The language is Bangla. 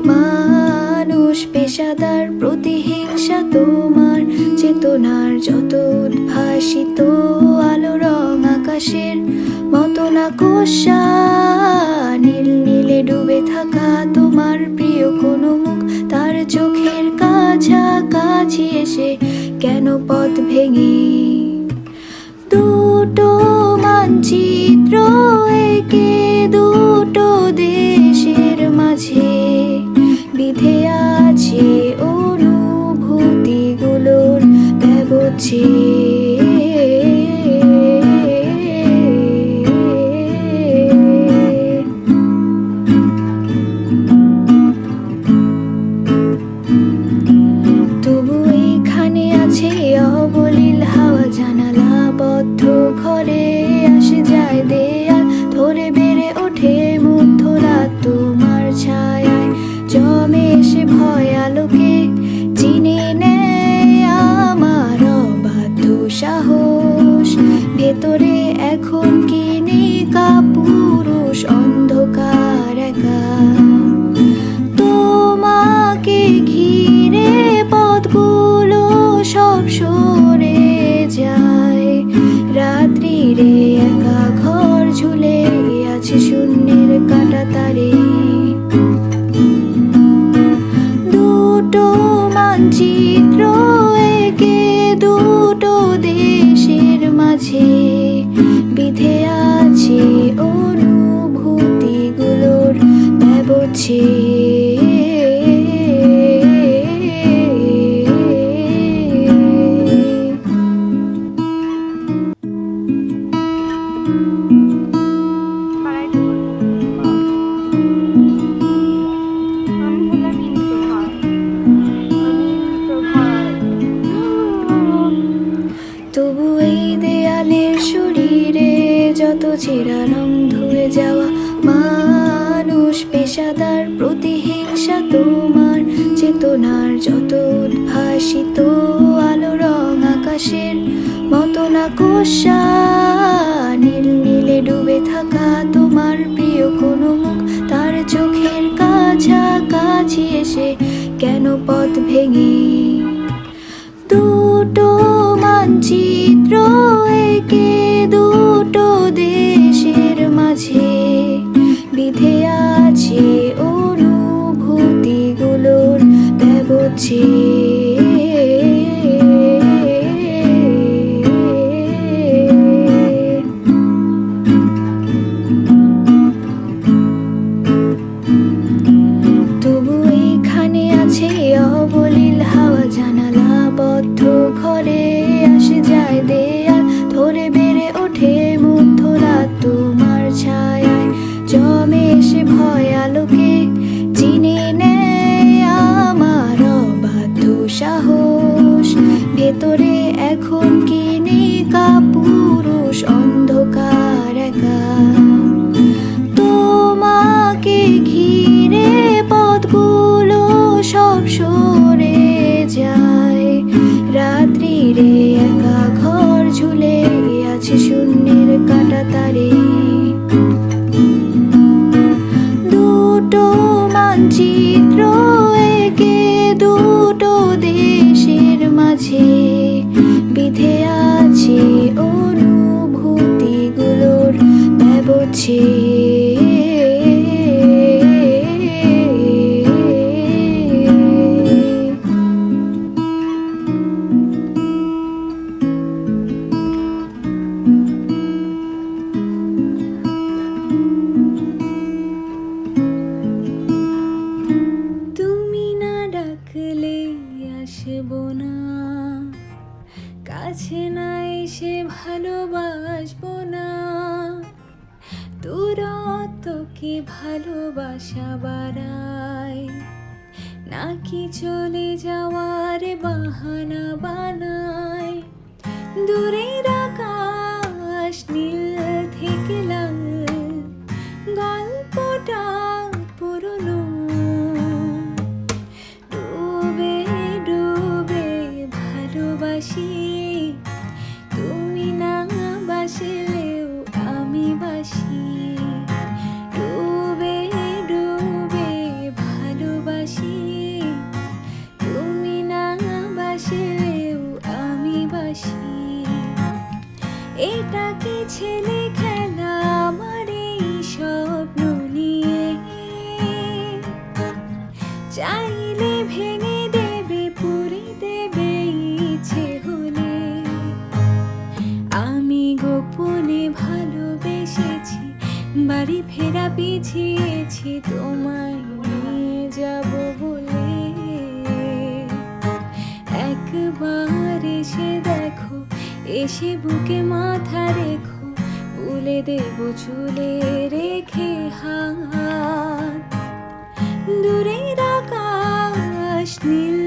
মানুষ পেশাদার প্রতিহিংসা তোমার চেতনার যত উদ্ভাসিত আলো রং আকাশের মতো না কোষা নীল নীলে ডুবে থাকা তোমার প্রিয় কোনো মুখ তার চোখের কাছাকাছি এসে কেন পথ ভেঙে দুটো মানচিত্র একে দুটো দেশের মাঝে বিধে আছে অনুভূতিগুলোর ব্যবচ্ছেদ। তবু এইখানে আছে অবলীল হাওয়া জানালা বদ্ধ ঘরে আসে যায় দেয়াল ধরে বেড়ে ওঠে মধ্যরাত তোমার ছায়ায় জমে এসে ভয় আলোকে চিনে নেয় আমার অবাধ্য সাহস ভেতরে এখন কি নেই কাপুরুষ অন্ধকার একা তোমাকে ঘিরে পথগুলো সব সরে যায় রাত্রিরে একা ঘর ঝুলে আছে শূন্যের কাঁটা তারে দুটো মানচিত্র একে দুটো দেশের মাঝে বিধে আছে অনুভূতিগুলোর ব্যবচ্ছেদ। তবু এই দেয়ালের শরীরে যত ছেঁড়া রং ধুয়ে যাওয়া মানুষ পেশাদার প্রতিহিংসা তোমার চেতনার যত উদ্ভাসিত আলো রং আকাশের মতো না কোষা নীল নীলে ডুবে থাকা তোমার প্রিয় কোনো মুখ তার চোখের কাছাকাছি এসে কেন পথ ভেঙে দুটো মানচিত্র একে দুটো দেশের মাঝে বিধে আছে অনুভূতিগুলোর ব্যবচ্ছেদ। তবু এইখানে আছে অবলীল হাওয়া জানালা বদ্ধ ঘরে আসে যায় দেয়াল ধরে বেড়ে ওঠে মধ্যরাত তোমার ছায়ায় জমে এসে ভয় আলোকে চিনে নেয় আমার অবাধ্য সাহস ভেতরে এখন কি নেই কাপুরুষ অন্ধকার একা তোমাকে ঘিরে পথগুলো সব সরে যায় রাত্রিরে একা ঘর ঝুলে আছে শূন্যের কাঁটা তারে দুটো মানচিত্র একে দুটো দেশের মাঝে বিধে আছে অনুভূতিগুলোর ব্যবচ্ছেদ। আসবো না কাছে না এসে ভালোবাসবো না দূরত্ব কি ভালোবাসা বাড়ায় নাকি চলে যাওয়ার বাহানা বানায় দূরের আকাশ নীল থেকে লাল গল্পটা পুরনো ভালোবাসি তুমি না বাসলেও আমি বাসি ডুবে ডুবে ভালোবাসি চাইলে ভেঙে দেবে পুরে দেবে ইচ্ছে হলে। আমি গোপনে ভালোবেসেছি, বাড়ি ফেরা পিছিয়েছি তোমায় নিয়ে যাব বলে। একবার এসে দেখো, এসে বুকে মাথা রেখো, বলে দেব চুলে রেখে হাত। দূরের আকাশ নীল